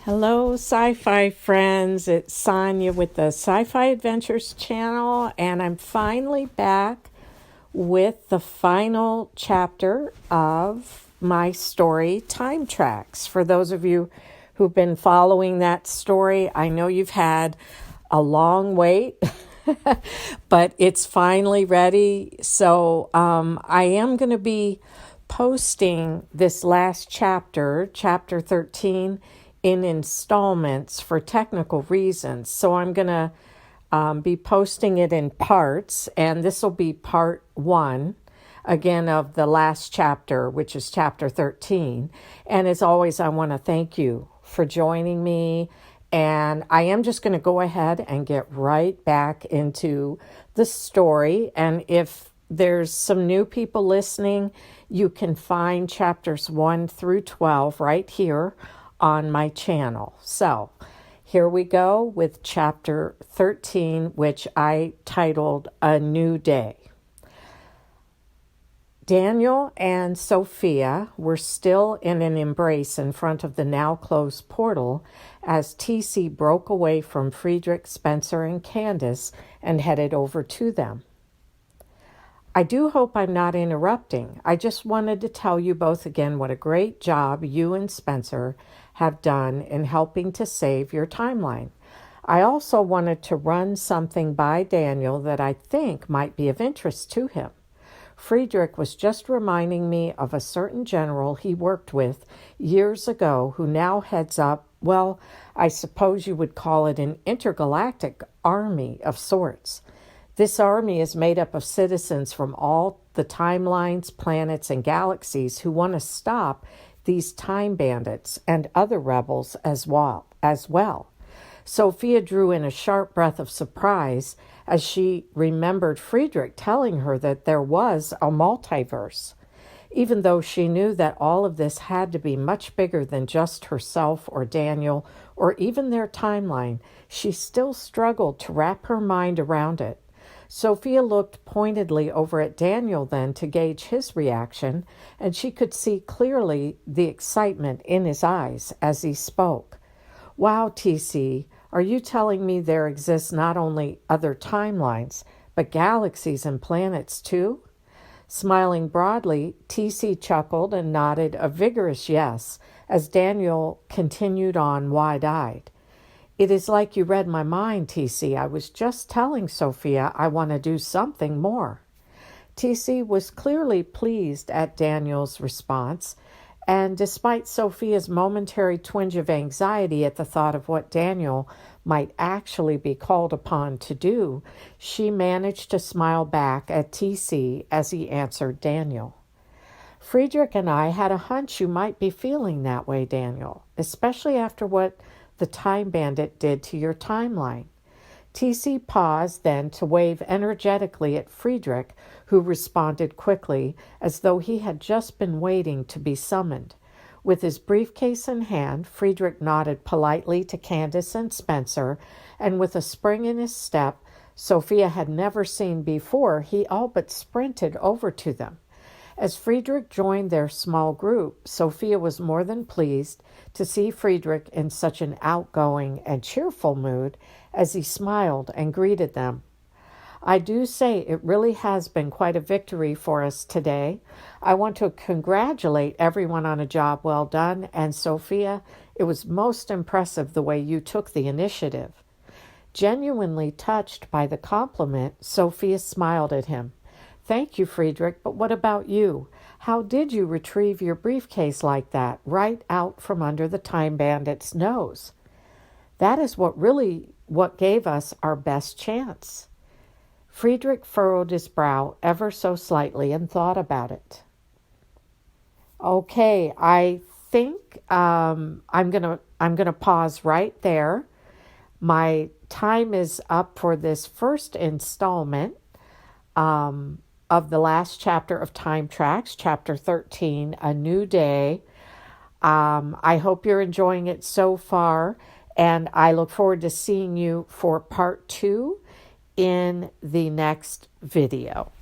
Hello, sci-fi friends. It's Sonia with the Sci-fi Adventures Channel, and I'm finally back with the final chapter of my story, Time Tracks. For those of you who've been following that story, I know you've had a long wait, but it's finally ready. So I am going to be posting this last chapter, chapter 13, in installments for technical reasons. So I'm going to be posting it in parts, and this will be part 1, again, of the last chapter, which is chapter 13. And as always, I want to thank you for joining me. And I am just going to go ahead and get right back into the story. And if there's some new people listening, you can find chapters 1 through 12 right here on my channel. So here we go with chapter 13, which I titled A New Day. Daniel and Sophia were still in an embrace in front of the now closed portal as TC broke away from Friedrich, Spencer, and Candace and headed over to them. I do hope I'm not interrupting. I just wanted to tell you both again what a great job you and Spencer have done in helping to save your timeline. I also wanted to run something by Daniel that I think might be of interest to him. Friedrich was just reminding me of a certain general he worked with years ago who now heads up, well, I suppose you would call it an intergalactic army of sorts. This army is made up of citizens from all the timelines, planets, and galaxies who want to stop these time bandits and other rebels as well. Sophia drew in a sharp breath of surprise as she remembered Friedrich telling her that there was a multiverse. Even though she knew that all of this had to be much bigger than just herself or Daniel or even their timeline, she still struggled to wrap her mind around it. Sophia looked pointedly over at Daniel then to gauge his reaction, and she could see clearly the excitement in his eyes as he spoke. Wow, TC, are you telling me there exist not only other timelines, but galaxies and planets too? Smiling broadly, TC chuckled and nodded a vigorous yes as Daniel continued on wide-eyed. It is like you read my mind, TC. I was just telling Sophia I want to do something more. TC was clearly pleased at Daniel's response, and despite Sophia's momentary twinge of anxiety at the thought of what Daniel might actually be called upon to do, she managed to smile back at TC as he answered Daniel. Friedrich and I had a hunch you might be feeling that way, Daniel, especially after what the time bandit did to your timeline. TC paused then to wave energetically at Friedrich, who responded quickly, as though he had just been waiting to be summoned. With his briefcase in hand, Friedrich nodded politely to Candace and Spencer, and with a spring in his step Sophia had never seen before, he all but sprinted over to them. As Friedrich joined their small group, Sophia was more than pleased to see Friedrich in such an outgoing and cheerful mood as he smiled and greeted them. I do say it really has been quite a victory for us today. I want to congratulate everyone on a job well done, and Sophia, it was most impressive the way you took the initiative. Genuinely touched by the compliment, Sophia smiled at him. Thank you, Friedrich, but what about you? How did you retrieve your briefcase like that, right out from under the time bandit's nose? That is what gave us our best chance. Friedrich furrowed his brow ever so slightly and thought about it. Okay, I think I'm gonna pause right there. My time is up for this first installment of the last chapter of Time Tracks, chapter 13, A New Day. I hope you're enjoying it so far, and I look forward to seeing you for part 2 in the next video.